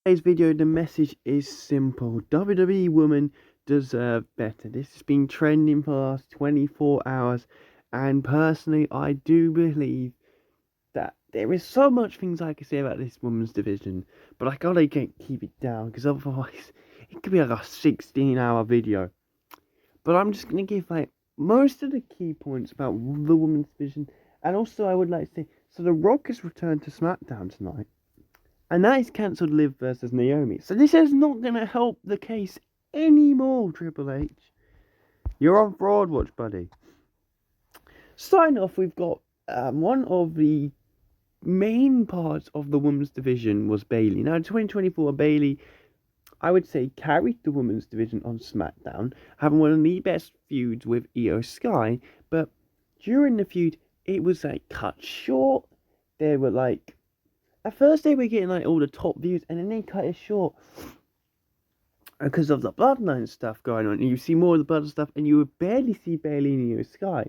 Today's video, the message is simple. WWE Woman Deserve Better. This has been trending for the last 24 hours, and personally, I do believe that there is so much things I can say about this women's division, but I gotta keep it down because otherwise it could be like a 16-hour video. But I'm just gonna give like most of the key points about the women's division, and also I would like to say, so The Rock has returned to SmackDown tonight. And that is cancelled Liv versus Naomi. So this is not going to help the case anymore, Triple H. You're on fraud watch, buddy. Starting off, we've got one of the main parts of the women's division was Bayley. Now, in 2024, Bayley, I would say, carried the women's division on SmackDown, having one of the best feuds with Io Sky. But during the feud, it was like cut short. They were like, at first they were getting like all the top views, and then they cut it short because of the bloodline stuff going on. And you see more of the blood stuff, and you would barely see Bayley in Io Sky,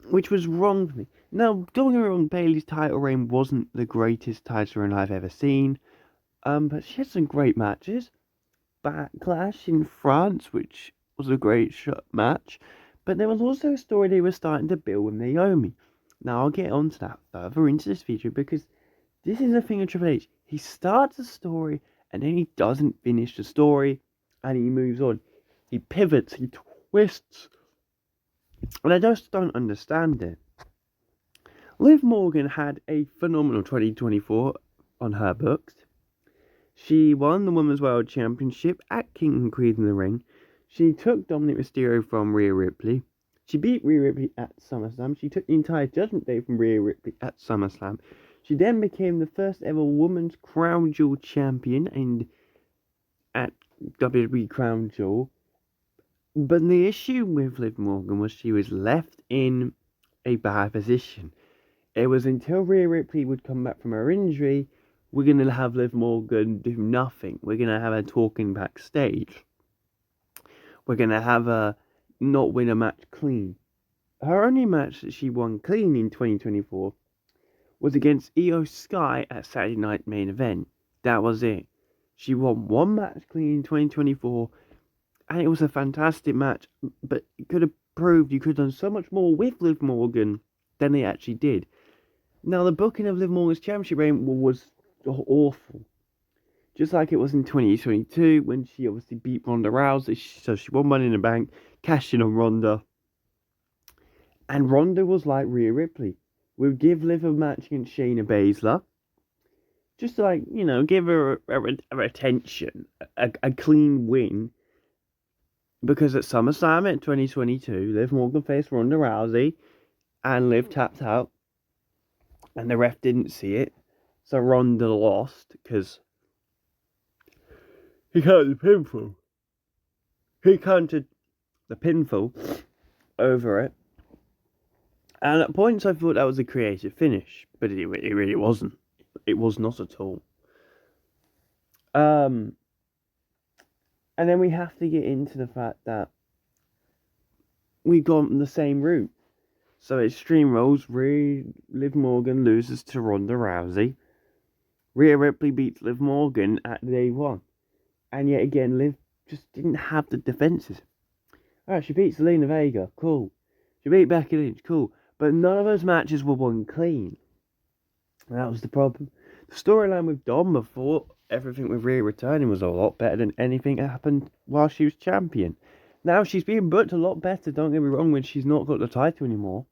which was wrong for me. Now, don't get me wrong, Bayley's title reign wasn't the greatest title reign I've ever seen, but she had some great matches. Backlash in France, which was a great match, but there was also a story they were starting to build with Naomi. Now, I'll get onto that further into this video because this is the thing with Triple H. He starts a story and then he doesn't finish the story and he moves on. He pivots, he twists. And I just don't understand it. Liv Morgan had a phenomenal 2024 on her books. She won the Women's World Championship at King and Queen in the Ring. She took Dominic Mysterio from Rhea Ripley. She beat Rhea Ripley at SummerSlam. She took the entire Judgment Day from Rhea Ripley at SummerSlam. She then became the first ever women's Crown Jewel champion at WWE Crown Jewel. But the issue with Liv Morgan was she was left in a bad position. It was until Rhea Ripley would come back from her injury, we're going to have Liv Morgan do nothing. We're going to have her talking backstage. We're going to have her not win a match clean. Her only match that she won clean in 2024 was against Io Sky at Saturday Night Main Event. That was it. She won one match clean in 2024, and it was a fantastic match, but it could have proved you could have done so much more with Liv Morgan than they actually did. Now, the booking of Liv Morgan's championship reign was awful. Just like it was in 2022, when she obviously beat Ronda Rousey, so she won Money in the Bank, cashed in on Ronda. And Ronda was like Rhea Ripley. We'll give Liv a match against Shayna Baszler. Just to, like, you know, give her a attention, a clean win. Because at SummerSlam in 2022, Liv Morgan faced Ronda Rousey, and Liv tapped out. And the ref didn't see it. So Ronda lost, because he counted the pinfall. He counted the pinfall over it. And at points I thought that was a creative finish, but it really wasn't. It was not at all. And then we have to get into the fact that we've gone the same route. So Extreme Rules, Liv Morgan loses to Ronda Rousey. Rhea Ripley beats Liv Morgan at day one. And yet again, Liv just didn't have the defences. Alright, she beats Zelina Vega, cool. She beat Becky Lynch, cool. But none of those matches were won clean. And that was the problem. The storyline with Dom before everything with Rhea returning was a lot better than anything that happened while she was champion. Now she's being booked a lot better, don't get me wrong, when she's not got the title anymore.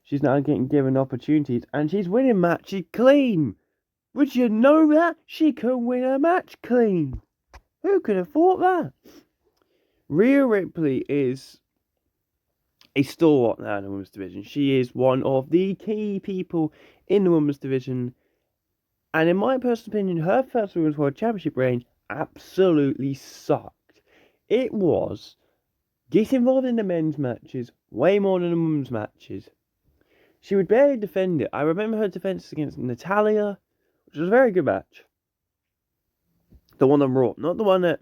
She's now getting given opportunities and she's winning matches clean. Would you know that? She can win a match clean. Who could have thought that? Rhea Ripley is a stalwart now in the women's division. She is one of the key people in the women's division. And in my personal opinion, her first Women's World Championship reign absolutely sucked. It was get involved in the men's matches way more than the women's matches. She would barely defend it. I remember her defense against Natalya, which was a very good match. The one on Raw, not the one at,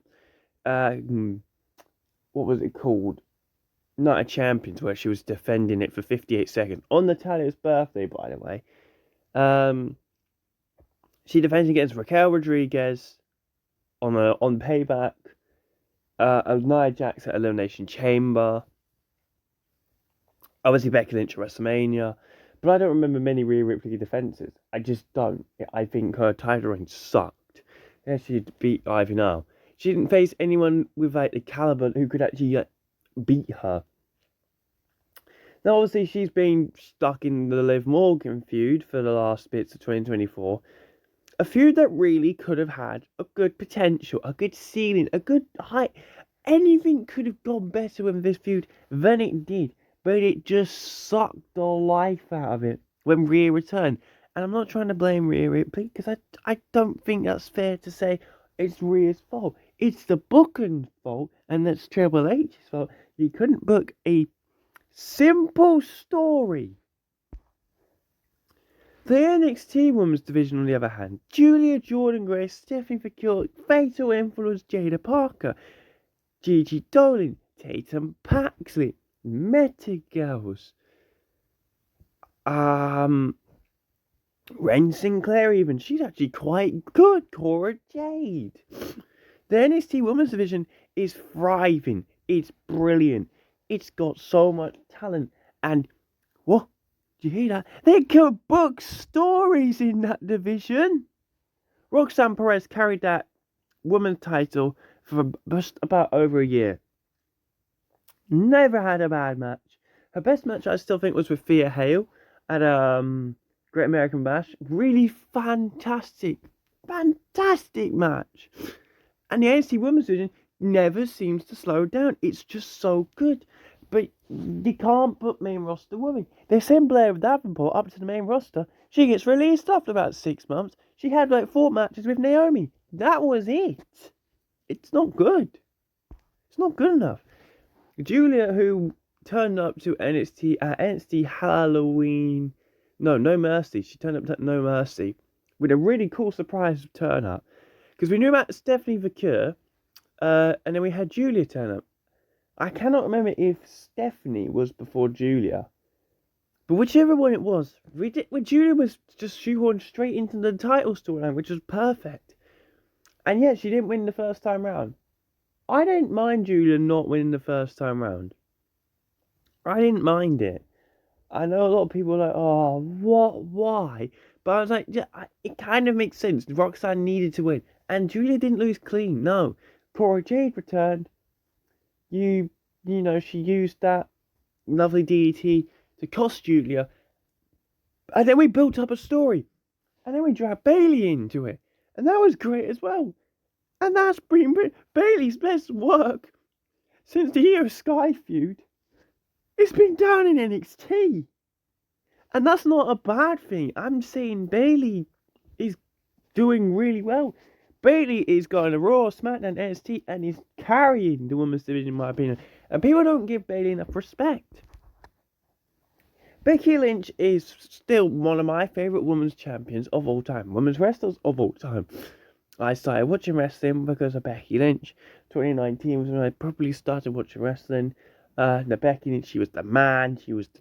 what was it called? Night of Champions, where she was defending it for 58 seconds. On Natalya's birthday, by the way. She defends against Raquel Rodriguez on Payback. Nia Jax at Elimination Chamber. Obviously Becky Lynch at WrestleMania. But I don't remember many Rhea Ripley defenses. I just don't. I think her title reign sucked. Yeah, she beat Ivy now. She didn't face anyone with like the caliber who could actually beat her. Now, obviously, she's been stuck in the Liv Morgan feud for the last bits of 2024. A feud that really could have had a good potential, a good ceiling, a good height. Anything could have gone better with this feud than it did. But it just sucked the life out of it when Rhea returned. And I'm not trying to blame Rhea Ripley, because I don't think that's fair to say it's Rhea's fault. It's the booking's fault, and that's Triple H's fault. He couldn't book a simple story. The NXT Women's Division, on the other hand, Julia, Jordan Grace, Stephanie McCure, Fatal Influence, Jada Parker, Gigi Dolan, Tatum Paxley, Meta Girls, Ren Sinclair even, she's actually quite good, Cora Jade. The NXT Women's Division is thriving, it's brilliant, it's got so much talent, and what? Did you hear that? They could book stories in that division. Roxanne Perez carried that women's title for just about over a year. Never had a bad match. Her best match, I still think, was with Thea Hale at Great American Bash. Really fantastic match. And the NXT Women's Division never seems to slow down. It's just so good. But you can't put main roster women. They send Blair Davenport up to the main roster. She gets released after about 6 months. She had like 4 matches with Naomi. That was it. It's not good. It's not good enough. Julia, who turned up to NXT at NXT Halloween. No Mercy. She turned up to No Mercy with a really cool surprise turn up. Because we knew about Stephanie McCure, and then we had Julia turn up. I cannot remember if Stephanie was before Julia. But whichever one it was, Julia was just shoehorned straight into the title storyline, which was perfect. And yet, she didn't win the first time round. I didn't mind Julia not winning the first time round. I didn't mind it. I know a lot of people are like, oh, what, why? But I was like, yeah, it kind of makes sense. Roxanne needed to win. And Julia didn't lose clean, no. Cora Jade returned. You know, she used that lovely DDT to cost Julia. And then we built up a story. And then we dragged Bayley into it. And that was great as well. And that's been Bayley's best work since the Io Sky feud. It's been down in NXT. And that's not a bad thing. I'm saying Bayley is doing really well. Bayley is going to Raw, SmackDown, NXT, and is carrying the women's division, in my opinion. And people don't give Bayley enough respect. Becky Lynch is still one of my favourite women's champions of all time. Women's wrestlers of all time. I started watching wrestling because of Becky Lynch. 2019 was when I probably started watching wrestling. Becky Lynch, she was the man. She was the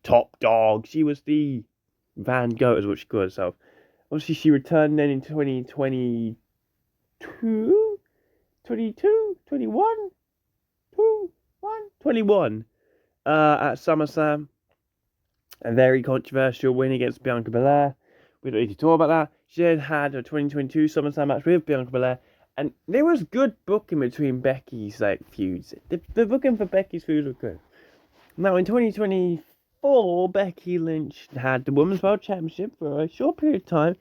top dog. She was the Van Gogh, is what she called herself. Obviously, she returned then in 2022, 21 at SummerSlam. A very controversial win against Bianca Belair. We don't need to talk about that. She then had a 2022 SummerSlam match with Bianca Belair. And there was good booking between Becky's feuds. The booking for Becky's feuds was good. Now in 2024, Becky Lynch had the Women's World Championship for a short period of time.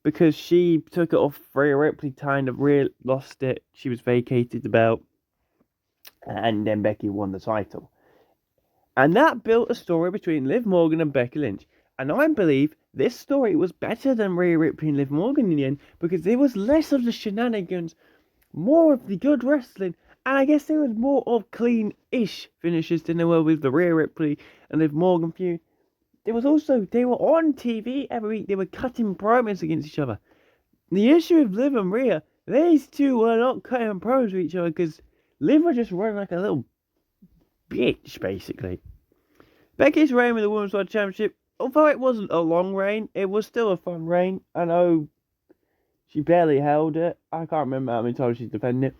Because she took it off Rhea Ripley, kind of lost it. She was vacated the belt. And then Becky won the title. And that built a story between Liv Morgan and Becky Lynch. And I believe this story was better than Rhea Ripley and Liv Morgan in the end. Because there was less of the shenanigans. More of the good wrestling. And I guess there was more of clean-ish finishes than there were with the Rhea Ripley and Liv Morgan feud. There was also, they were on TV every week. They were cutting promos against each other. The issue with Liv and Rhea, these two were not cutting promos with each other because Liv was just running like a little bitch, basically. Becky's reign with the Women's World Championship although it wasn't a long reign, it was still a fun reign. I know she barely held it. I can't remember how many times she's defended it.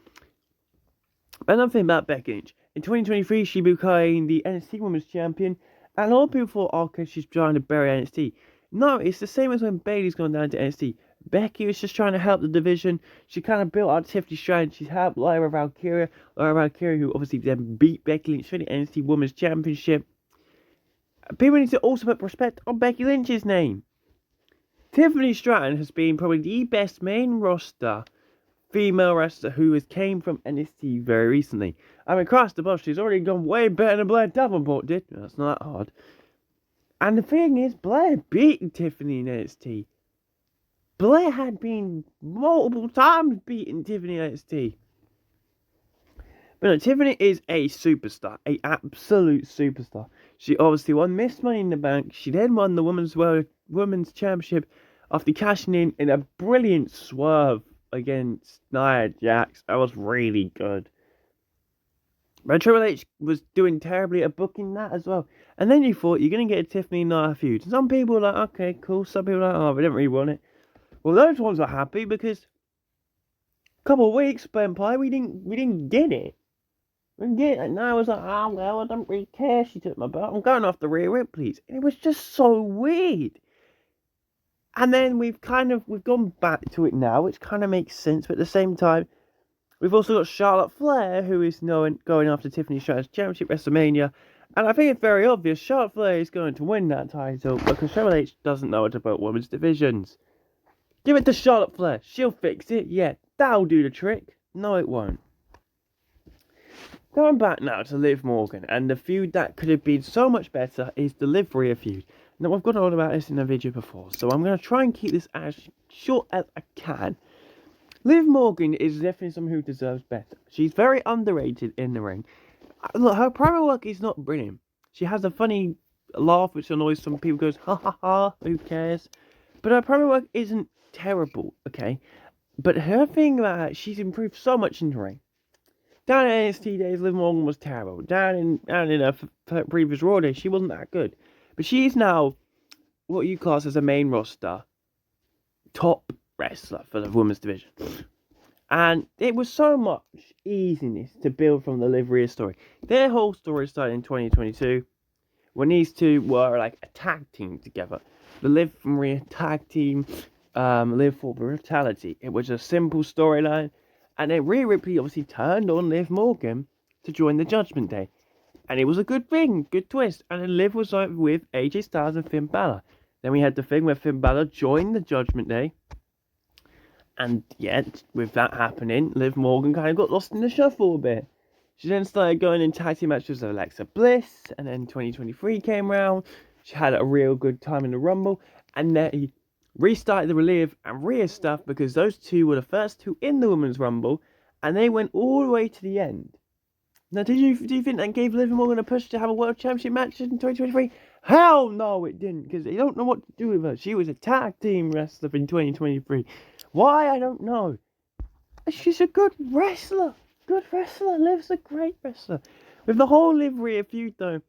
But another thing about Becky Lynch. In 2023, she became the NXT Women's Champion, and a lot of people thought, oh, okay, she's trying to bury NXT. No, it's the same as when Bayley's gone down to NXT. Becky was just trying to help the division. She kind of built out Tiffany Stratton. She's helped Lyra Valkyria, who obviously then beat Becky Lynch for the NXT Women's Championship. People need to also put respect on Becky Lynch's name. Tiffany Stratton has been probably the best main roster female wrestler who has came from NXT very recently. I mean, across the boss, she's already gone way better than Blair Davenport did. That's not that hard. And the thing is, Blair beat Tiffany in NXT. Blair had been multiple times beating Tiffany in NXT. But no, Tiffany is a superstar, a absolute superstar. She obviously won Miss Money in the Bank. She then won the Women's Championship after cashing in a brilliant swerve against Nia Jax. That was really good. But Triple H was doing terribly at booking that as well. And then you thought you're going to get a Tiffany Nia feud. Some people were like, okay, cool. Some people were like, oh, we didn't really want it. Well, those ones were happy because a couple of weeks went by, we didn't get it. And I was like, oh, well, I don't really care. She took my belt. I'm going off the Rhea Ripley's. And it was just so weird. And then we've gone back to it now, which kind of makes sense. But at the same time, we've also got Charlotte Flair, who is going after Tiffany Stratton's championship WrestleMania. And I think it's very obvious Charlotte Flair is going to win that title because Triple H doesn't know what about women's divisions. Give it to Charlotte Flair. She'll fix it. Yeah, that'll do the trick. No, it won't. Going back now to Liv Morgan, and the feud that could have been so much better is the Liv Rhea feud. Now, I've gone on about this in a video before, so I'm going to try and keep this as short as I can. Liv Morgan is definitely someone who deserves better. She's very underrated in the ring. Look, her promo work is not brilliant. She has a funny laugh which annoys some people, goes, ha ha ha, who cares? But her promo work isn't terrible, okay? But her thing about her, she's improved so much in the ring. Down in NXT days, Liv Morgan was terrible. Down in her previous Raw days, she wasn't that good. But she is now what you class as a main roster top wrestler for the women's division. And it was so much easiness to build from the Liv Rhea story. Their whole story started in 2022 when these two were like a tag team together. The Liv and Rhea tag team, Liv for Brutality. It was a simple storyline. And then Rhea Ripley obviously turned on Liv Morgan to join the Judgment Day. And it was a good thing, good twist. And then Liv was like with AJ Styles and Finn Balor. Then we had the thing where Finn Balor joined the Judgment Day. And yet, with that happening, Liv Morgan kind of got lost in the shuffle a bit. She then started going in tag team matches with Alexa Bliss. And then 2023 came around. She had a real good time in the Rumble. And then restarted the Liv and Rhea stuff because those two were the first two in the Women's Rumble, and they went all the way to the end. Now, do you think that gave Liv Morgan a push to have a World Championship match in 2023? Hell no, it didn't, because they don't know what to do with her. She was a tag team wrestler in 2023. Why? I don't know. She's a good wrestler. Liv's a great wrestler. With the whole Liv Rhea feud, though,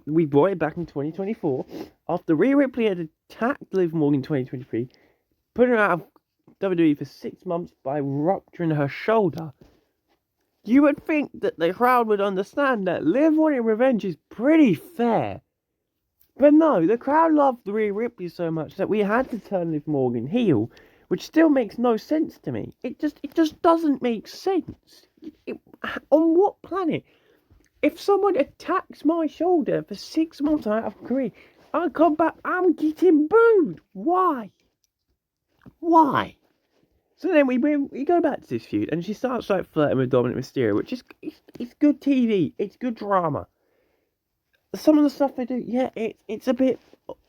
we brought it back in 2024 after Rhea Ripley had attacked Liv Morgan in 2023, putting her out of WWE for 6 months by rupturing her shoulder. You would think that the crowd would understand that Liv wanting revenge is pretty fair. But no, the crowd loved Rhea Ripley so much that we had to turn Liv Morgan heel, which still makes no sense to me. It just doesn't make sense. On what planet? If someone attacks my shoulder for 6 months out of career, I come back, I'm getting booed. Why? So then we go back to this feud, and she starts like flirting with Dominic Mysterio, which is it's good TV, it's good drama. Some of the stuff they do, yeah, it's a bit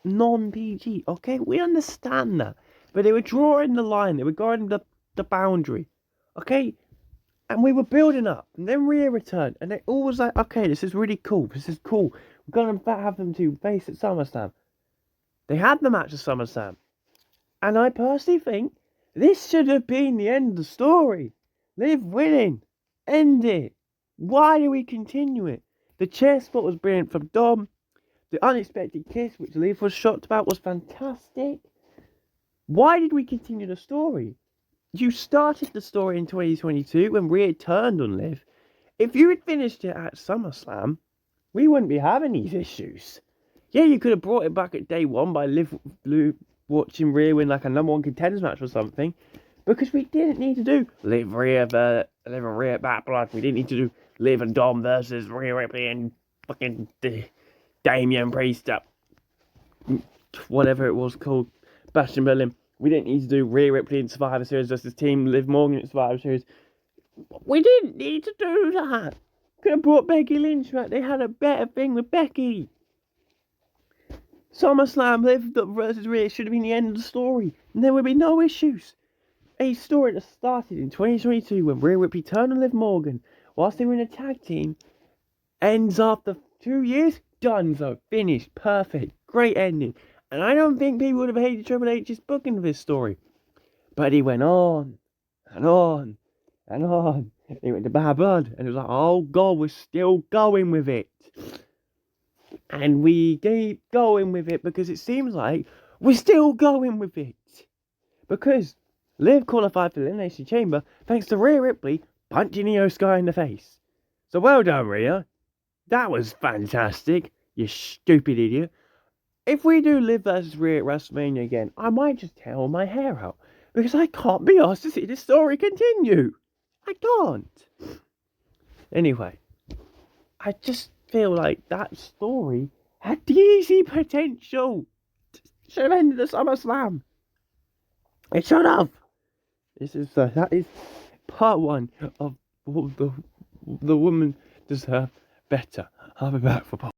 non-PG, okay? We understand that. But they were drawing the line, they were guarding the boundary, okay? And we were building up, and then Rhea returned, and it all was like, okay, this is really cool, We're going to have them two face at SummerSlam. They had the match at SummerSlam. And I personally think this should have been the end of the story. Liv winning. End it. Why do we continue it? The chair spot was brilliant from Dom. The unexpected kiss, which Liv was shocked about, was fantastic. Why did we continue the story? You started the story in 2022 when Rhea turned on Liv. If you had finished it at SummerSlam, we wouldn't be having these issues. Yeah, you could have brought it back at day one by Liv watching Rhea win like a #1 contenders match or something. Because we didn't need to do Liv and Rhea Bad Blood. We didn't need to do Liv and Dom versus Rhea Ripley and fucking Damian Priest up. Whatever it was called. Bastion Berlin. We didn't need to do Rhea Ripley in Survivor Series versus Team Liv Morgan in Survivor Series. We didn't need to do that. Could have brought Becky Lynch back. They had a better thing with Becky. SummerSlam Liv versus Rhea should have been the end of the story. And there would be no issues. A story that started in 2022 when Rhea Ripley turned on Liv Morgan whilst they were in a tag team ends after 2 years. Donezo. Finished. Perfect. Great ending. And I don't think people would have hated Triple H's booking of this story. But he went on and on and on. He went to Bad Blood. And it was like, oh God, we're still going with it. And we keep going with it because it seems like we're still going with it. Because Liv qualified for the Elimination Chamber thanks to Rhea Ripley punching Io Sky in the face. So well done, Rhea. That was fantastic, you stupid idiot. If we do Liv versus Rhea at WrestleMania again, I might just tear my hair out. Because I can't be asked to see this story continue. I can't. Anyway, I just feel like that story had the easy potential. Should have ended the SummerSlam. It should have. That is part 1 of the woman deserve better. I'll be back for part